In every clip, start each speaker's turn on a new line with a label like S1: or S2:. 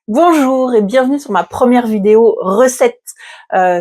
S1: Bonjour et bienvenue sur ma première vidéo recette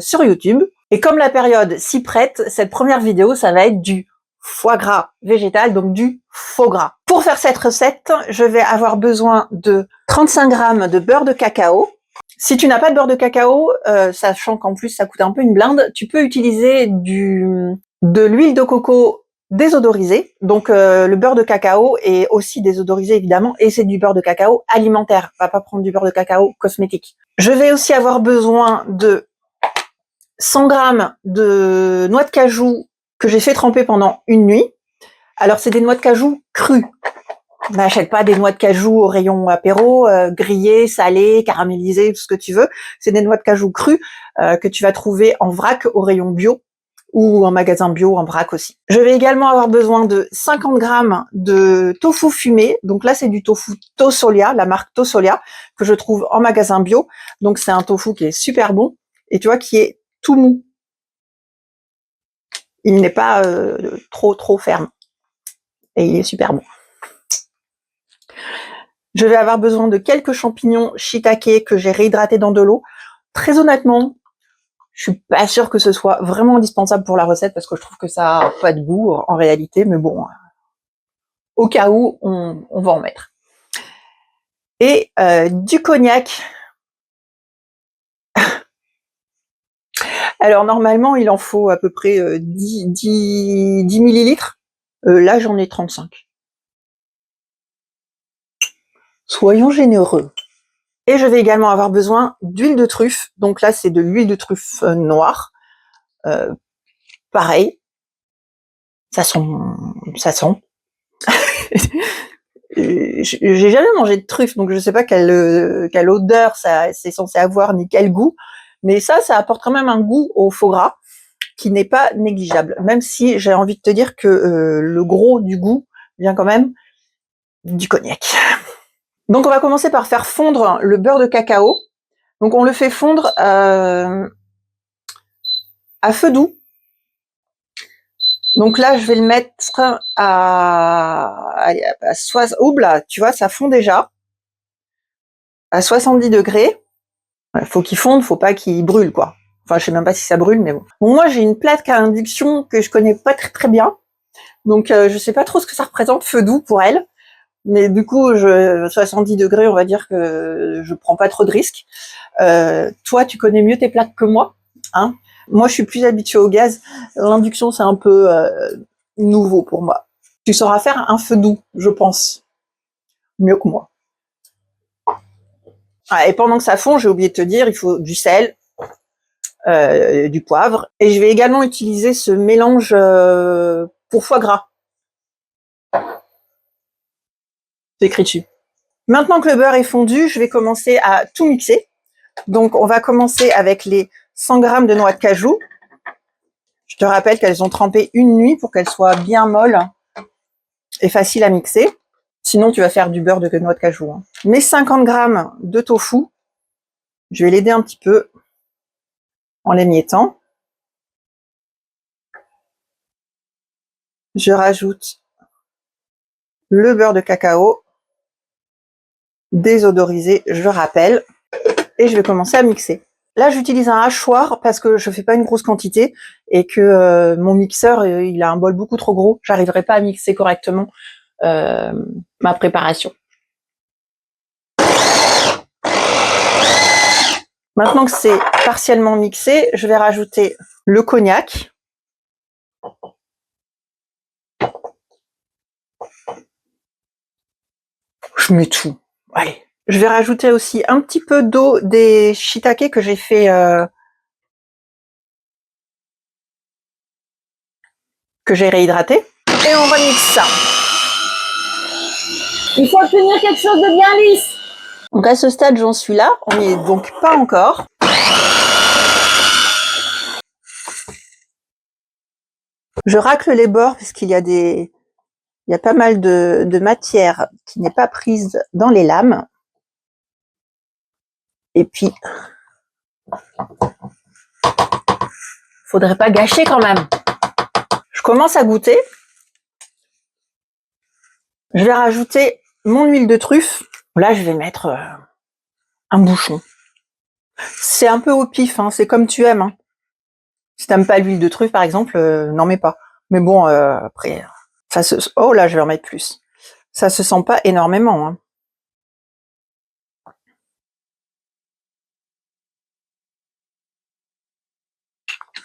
S1: sur YouTube. Et comme la période s'y prête, cette première vidéo, ça va être du foie gras végétal, donc du faux gras. Pour faire cette recette, je vais avoir besoin de 35 g de beurre de cacao. Si tu n'as pas de beurre de cacao, sachant qu'en plus ça coûte un peu une blinde, tu peux utiliser de l'huile de coco désodorisé, donc le beurre de cacao est aussi désodorisé évidemment, et c'est du beurre de cacao alimentaire, on va pas prendre du beurre de cacao cosmétique. Je vais aussi avoir besoin de 100 g de noix de cajou que j'ai fait tremper pendant une nuit. Alors c'est des noix de cajou crues, n'achète pas des noix de cajou au rayon apéro, grillées, salées, caramélisées, tout ce que tu veux. C'est des noix de cajou crues que tu vas trouver en vrac au rayon bio ou en magasin bio en vrac aussi. Je vais également avoir besoin de 50 g de tofu fumé. Donc là, c'est du tofu Tosolia, la marque Tosolia, que je trouve en magasin bio. Donc c'est un tofu qui est super bon et tu vois, qui est tout mou. Il n'est pas trop ferme et il est super bon. Je vais avoir besoin de quelques champignons shiitake que j'ai réhydratés dans de l'eau. Très honnêtement, je suis pas sûre que ce soit vraiment indispensable pour la recette parce que je trouve que ça a pas de goût en réalité, mais bon, au cas où, on va en mettre. Et du cognac. Alors normalement, il en faut à peu près 10 millilitres. Là, j'en ai 35. Soyons généreux. Et je vais également avoir besoin d'huile de truffe. Donc là, c'est de l'huile de truffe noire. Pareil. Ça sent. J'ai jamais mangé de truffe, donc je sais pas quelle odeur c'est censé avoir, ni quel goût. Mais ça apporte quand même un goût au faux gras qui n'est pas négligeable. Même si j'ai envie de te dire que le gros du goût vient quand même du cognac. Donc on va commencer par faire fondre le beurre de cacao. Donc on le fait fondre à feu doux. Donc là, je vais le mettre à oubla, tu vois, ça fond déjà à 70 degrés. Il faut qu'il fonde, faut pas qu'il brûle, quoi. Enfin, je sais même pas si ça brûle, mais bon. Bon, moi, j'ai une plaque à induction que je connais pas très bien. Donc, je sais pas trop ce que ça représente, feu doux pour elle. Mais du coup, 70 degrés, on va dire que je prends pas trop de risques. Toi, tu connais mieux tes plaques que moi, hein. Moi, je suis plus habituée au gaz. L'induction, c'est un peu nouveau pour moi. Tu sauras faire un feu doux, je pense. Mieux que moi. Ah, et pendant que ça fond, j'ai oublié de te dire, il faut du sel, du poivre. Et je vais également utiliser ce mélange pour foie gras. C'est écrit dessus. Maintenant que le beurre est fondu, je vais commencer à tout mixer. Donc, on va commencer avec les 100 g de noix de cajou. Je te rappelle qu'elles ont trempé une nuit pour qu'elles soient bien molles et faciles à mixer. Sinon, tu vas faire du beurre de noix de cajou, hein. Mes 50 g de tofu, je vais l'aider un petit peu en l'émiettant. Je rajoute le beurre de cacao désodorisé, je rappelle, et je vais commencer à mixer. Là, j'utilise un hachoir parce que je fais pas une grosse quantité et que mon mixeur, il a un bol beaucoup trop gros. J'arriverai pas à mixer correctement ma préparation. Maintenant que c'est partiellement mixé, je vais rajouter le cognac. Je mets tout. Allez. Je vais rajouter aussi un petit peu d'eau des shiitake que j'ai fait que j'ai réhydraté. Et on remixe ça. Il faut obtenir quelque chose de bien lisse. Donc à ce stade, j'en suis là. On n'y est donc pas encore. Je racle les bords puisqu'il y a il y a pas mal de matière qui n'est pas prise dans les lames. Et puis, faudrait pas gâcher quand même. Je commence à goûter. Je vais rajouter mon huile de truffe. Là, je vais mettre un bouchon. C'est un peu au pif, hein, c'est comme tu aimes. Hein. Si t'aimes pas l'huile de truffe, par exemple, n'en mets pas. Mais bon, après, ça se... Oh là, je vais en mettre plus. Ça se sent pas énormément. Hein.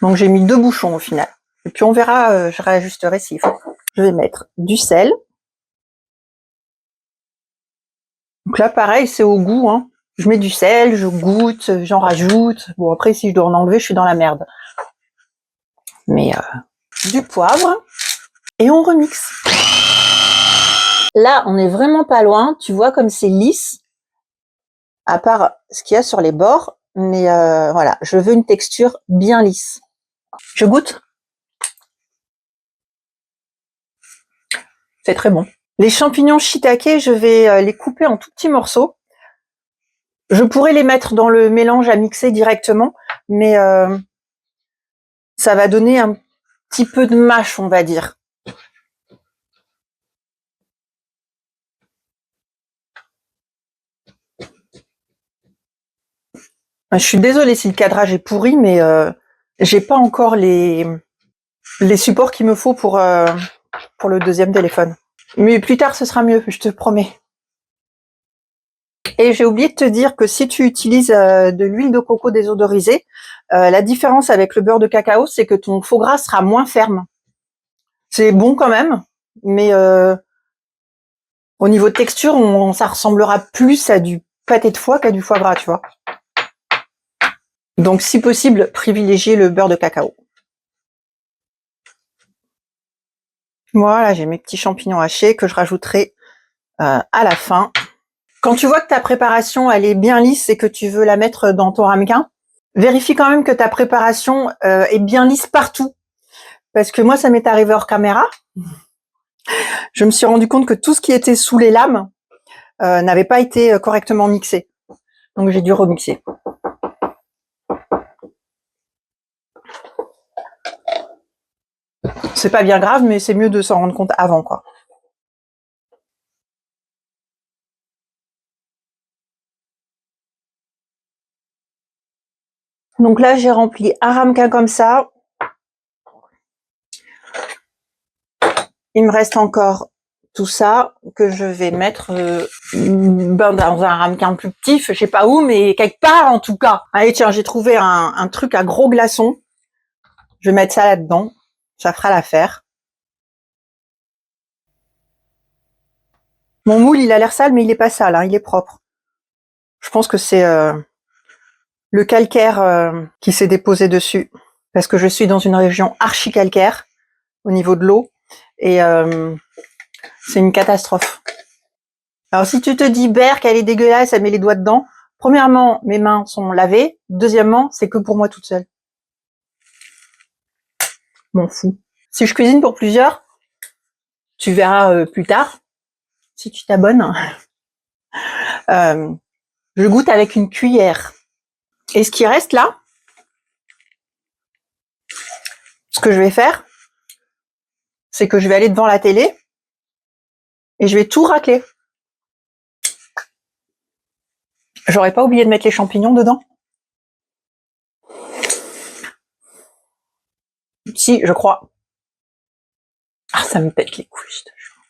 S1: Donc j'ai mis 2 bouchons au final. Et puis on verra, je réajusterai s'il faut. Je vais mettre du sel. Donc là, pareil, c'est au goût. Hein. Je mets du sel, je goûte, j'en rajoute. Bon, après, si je dois en enlever, je suis dans la merde. Mais du poivre. Et on remixe. Là, on est vraiment pas loin. Tu vois comme c'est lisse. À part ce qu'il y a sur les bords. Mais voilà, je veux une texture bien lisse. Je goûte. C'est très bon. Les champignons shiitake, je vais les couper en tout petits morceaux. Je pourrais les mettre dans le mélange à mixer directement, mais ça va donner un petit peu de mâche, on va dire. Je suis désolée si le cadrage est pourri, mais j'ai pas encore les supports qu'il me faut pour le deuxième téléphone. Mais plus tard, ce sera mieux, je te promets. Et j'ai oublié de te dire que si tu utilises de l'huile de coco désodorisée, la différence avec le beurre de cacao, c'est que ton faux gras sera moins ferme. C'est bon quand même, mais au niveau de texture, ça ressemblera plus à du pâté de foie qu'à du foie gras, tu vois. Donc, si possible, privilégiez le beurre de cacao. Voilà, j'ai mes petits champignons hachés que je rajouterai à la fin. Quand tu vois que ta préparation, elle est bien lisse et que tu veux la mettre dans ton ramequin, vérifie quand même que ta préparation est bien lisse partout. Parce que moi, ça m'est arrivé hors caméra. Je me suis rendu compte que tout ce qui était sous les lames n'avait pas été correctement mixé. Donc, j'ai dû remixer. C'est pas bien grave, mais c'est mieux de s'en rendre compte avant, quoi. Donc là, j'ai rempli un ramequin comme ça. Il me reste encore tout ça que je vais mettre dans un ramequin plus petit, je sais pas où, mais quelque part en tout cas. Allez, tiens, j'ai trouvé un truc à gros glaçons. Je vais mettre ça là-dedans. Ça fera l'affaire. Mon moule, il a l'air sale, mais il est pas sale, hein, il est propre. Je pense que c'est le calcaire qui s'est déposé dessus. Parce que je suis dans une région archi-calcaire au niveau de l'eau. Et c'est une catastrophe. Alors si tu te dis, Berk, elle est dégueulasse, elle met les doigts dedans. Premièrement, mes mains sont lavées. Deuxièmement, c'est que pour moi toute seule. M'en fous. Si je cuisine pour plusieurs, tu verras plus tard, si tu t'abonnes, je goûte avec une cuillère. Et ce qui reste là, ce que je vais faire, c'est que je vais aller devant la télé et je vais tout racler. J'aurais pas oublié de mettre les champignons dedans? Si, je crois. Ah, ça me pète les couilles, je te jure.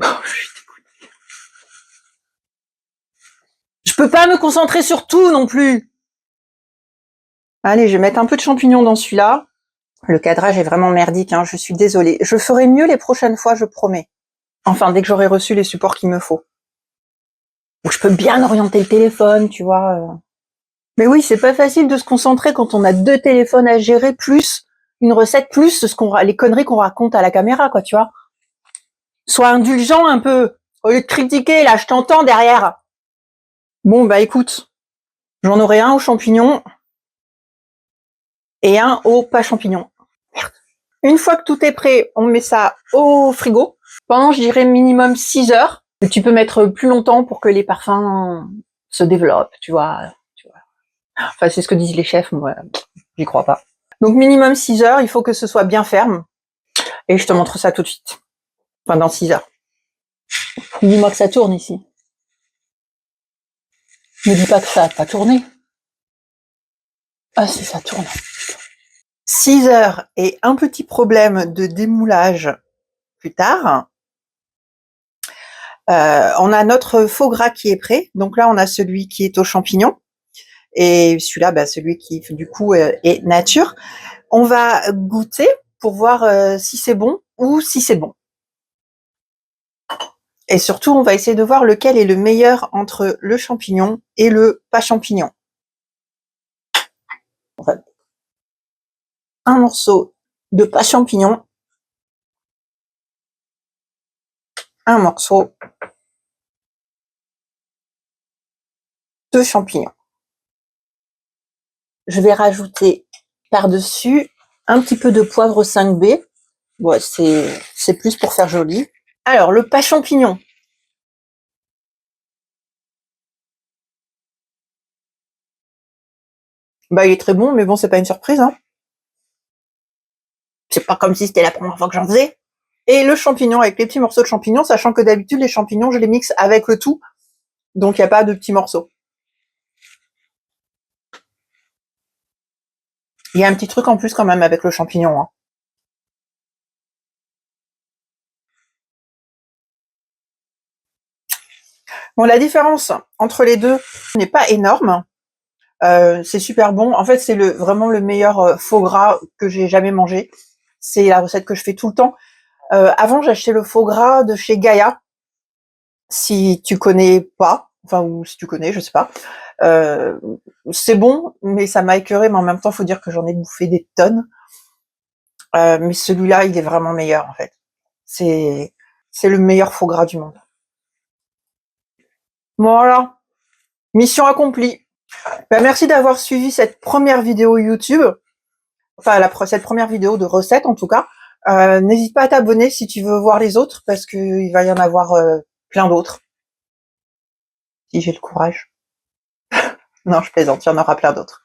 S1: Oh, je suis dégoûtée. Je peux pas me concentrer sur tout non plus. Allez, je vais mettre un peu de champignons dans celui-là. Le cadrage est vraiment merdique, hein, je suis désolée. Je ferai mieux les prochaines fois, je promets. Enfin, dès que j'aurai reçu les supports qu'il me faut. Ou je peux bien orienter le téléphone, tu vois. Mais oui, c'est pas facile de se concentrer quand on a 2 téléphones à gérer, plus une recette, plus les conneries qu'on raconte à la caméra, quoi, tu vois. Sois indulgent un peu, au lieu de critiquer, là, je t'entends derrière. Bon, bah écoute, j'en aurai un aux champignons et un au pas champignons. Merde. Une fois que tout est prêt, on met ça au frigo pendant, je dirais, minimum 6 heures. Tu peux mettre plus longtemps pour que les parfums se développent, tu vois. Enfin, c'est ce que disent les chefs, moi, j'y crois pas. Donc minimum 6 heures, il faut que ce soit bien ferme. Et je te montre ça tout de suite. Enfin, dans 6 heures. Dis-moi que ça tourne ici. Me dis pas que ça a pas tourné. Ah si, ça tourne. 6 heures et un petit problème de démoulage plus tard. On a notre faux gras qui est prêt. Donc là, on a celui qui est aux champignons. Et celui-là, bah, celui qui, du coup, est nature. On va goûter pour voir si c'est bon ou si c'est bon. Et surtout, on va essayer de voir lequel est le meilleur entre le champignon et le pas champignon. On va mettre un morceau de pas champignon, un morceau de champignon. Je vais rajouter par-dessus un petit peu de poivre 5B. Ouais, c'est plus pour faire joli. Alors, le pas champignon. Bah, il est très bon, mais bon, c'est pas une surprise, hein. C'est pas comme si c'était la première fois que j'en faisais. Et le champignon avec les petits morceaux de champignons, sachant que d'habitude, les champignons, je les mixe avec le tout. Donc, il n'y a pas de petits morceaux. Il y a un petit truc en plus quand même avec le champignon, hein. Bon, la différence entre les deux n'est pas énorme. C'est super bon. En fait, c'est vraiment le meilleur faux gras que j'ai jamais mangé. C'est la recette que je fais tout le temps. Avant, j'achetais le faux gras de chez Gaïa. Si tu connais pas, enfin, ou si tu connais, je sais pas. C'est bon, mais ça m'a écœuré, mais en même temps, faut dire que j'en ai bouffé des tonnes. Mais celui-là, il est vraiment meilleur, en fait. C'est le meilleur faux gras du monde. Voilà. Mission accomplie. Ben, merci d'avoir suivi cette première vidéo YouTube. Enfin, cette première vidéo de recette, en tout cas. N'hésite pas à t'abonner si tu veux voir les autres, parce qu'il va y en avoir plein d'autres. Si j'ai le courage. Non, je plaisante, il y en aura plein d'autres.